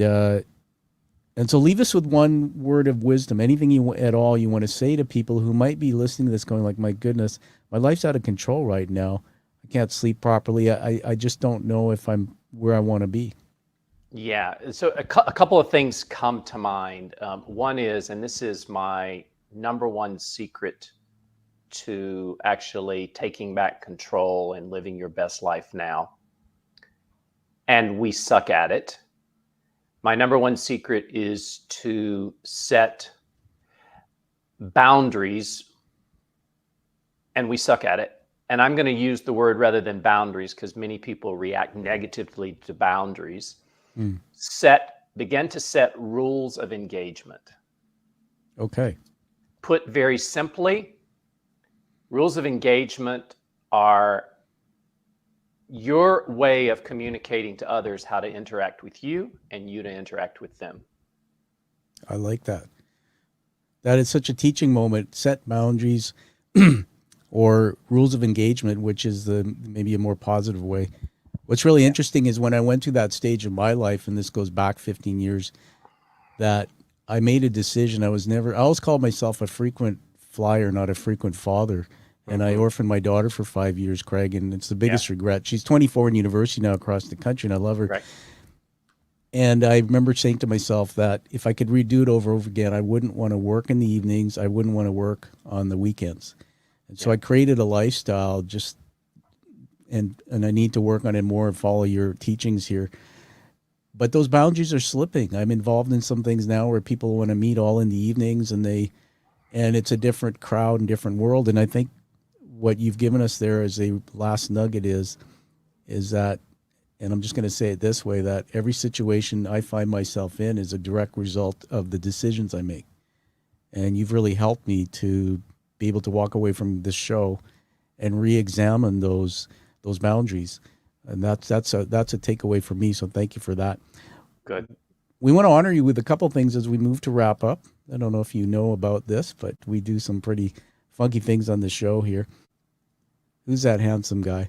Speaker 2: so leave us with one word of wisdom, anything at all you want to say to people who might be listening to this going like, my goodness, my life's out of control right now. I can't sleep properly. I just don't know if I'm where I want to be.
Speaker 3: Yeah. So a couple of things come to mind. One is, and this is my number one secret to actually taking back control and living your best life now. And we suck at it. My number one secret is to set boundaries, and we suck at it. And I'm going to use the word rather than boundaries because many people react negatively to boundaries. Begin to set rules of engagement.
Speaker 2: Okay.
Speaker 3: Put very simply, rules of engagement are your way of communicating to others how to interact with you and you to interact with them.
Speaker 2: I like that. That is such a teaching moment. Set boundaries or rules of engagement, which is maybe a more positive way. What's really interesting is when I went to that stage of my life, and this goes back 15 years, that I made a decision. I always called myself a frequent flyer, not a frequent father. And I orphaned my daughter for 5 years, Craig, and it's the biggest regret. She's 24 in university now across the country, and I love her.
Speaker 3: Right.
Speaker 2: And I remember saying to myself that if I could redo it over and over again, I wouldn't want to work in the evenings. I wouldn't want to work on the weekends. And so I created a lifestyle and I need to work on it more and follow your teachings here. But those boundaries are slipping. I'm involved in some things now where people want to meet all in the evenings and it's a different crowd and different world. And I think what you've given us there as a last nugget is that, and I'm just going to say it this way, that every situation I find myself in is a direct result of the decisions I make. And you've really helped me to be able to walk away from this show and re-examine those boundaries. And that's a takeaway for me. So thank you for that.
Speaker 3: Good.
Speaker 2: We want to honor you with a couple things as we move to wrap up. I don't know if you know about this, but we do some pretty funky things on the show here. Who's that handsome guy?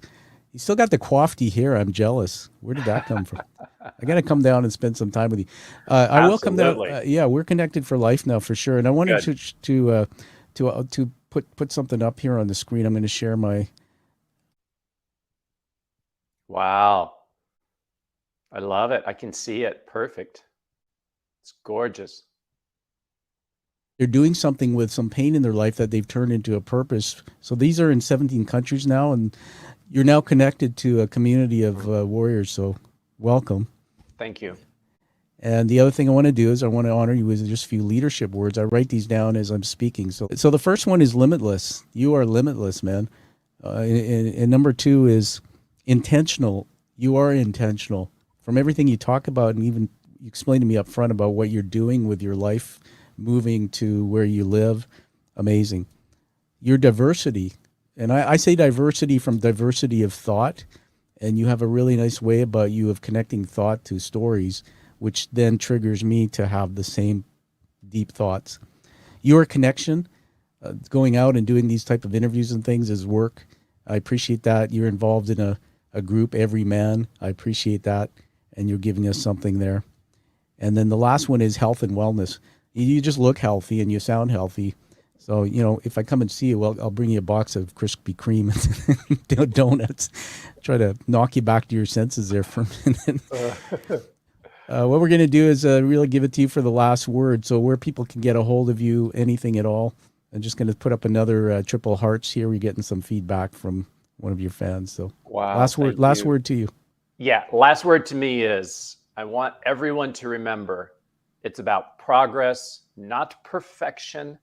Speaker 2: You still got the coiffed hair. I'm jealous. Where did that come from? I got to come down and spend some time with you. I will come down. Yeah, we're connected for life now for sure. And I wanted to put something up here on the screen. I'm going to share my.
Speaker 3: Wow. I love it. I can see it. Perfect. It's gorgeous.
Speaker 2: They're doing something with some pain in their life that they've turned into a purpose. So these are in 17 countries now, and you're now connected to a community of warriors. So welcome.
Speaker 3: Thank you.
Speaker 2: And the other thing I want to do is I want to honor you with just a few leadership words. I write these down as I'm speaking. So the first one is limitless. You are limitless, man. And number 2 is intentional. You are intentional. From everything you talk about, and even you explained to me up front about what you're doing with your life, moving to where you live, amazing. Your diversity, and I say diversity from diversity of thought, and you have a really nice way about you of connecting thought to stories, which then triggers me to have the same deep thoughts. Your connection, going out and doing these type of interviews and things is work. I appreciate that. You're involved in a group, Every Man. I appreciate that, and you're giving us something there. And then the last one is health and wellness. You just look healthy and you sound healthy. So, if I come and see you, well, I'll bring you a box of Krispy Kreme and donuts. Try to knock you back to your senses there for a minute. What we're going to do is really give it to you for the last word. So where people can get a hold of you, anything at all. I'm just going to put up another triple hearts here. We're getting some feedback from one of your fans. So
Speaker 3: wow,
Speaker 2: last word to you.
Speaker 3: Yeah, last word to me is I want everyone to remember it's about progress, not perfection,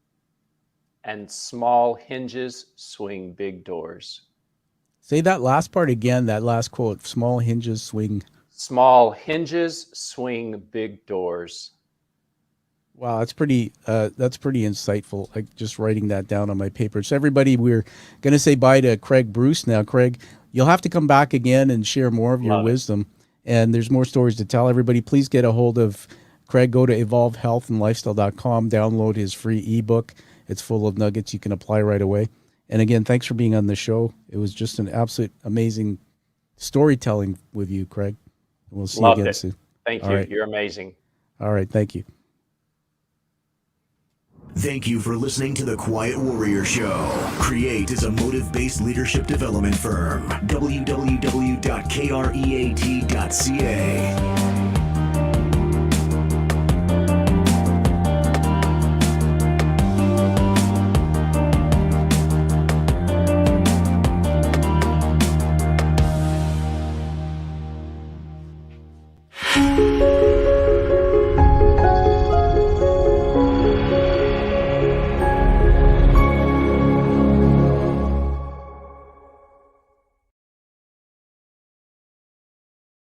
Speaker 3: and small hinges swing big doors.
Speaker 2: Say that last part again, that last quote, small hinges swing.
Speaker 3: Small hinges swing big doors.
Speaker 2: Wow, that's pretty insightful. Like just writing that down on my paper. So everybody, we're going to say bye to Craig Bruce now. Craig, you'll have to come back again and share more of your wisdom. And there's more stories to tell. Everybody, please get a hold of Craig. Go to evolvehealthandlifestyle.com. Download his free ebook. It's full of nuggets you can apply right away. And again, thanks for being on the show. It was just an absolute amazing storytelling with you, Craig. We'll see you again soon.
Speaker 3: Thank you. Right. You're amazing.
Speaker 2: All right. Thank you.
Speaker 1: Thank you for listening to The Quiet Warrior Show. Create is a motive-based leadership development firm. www.kreat.ca.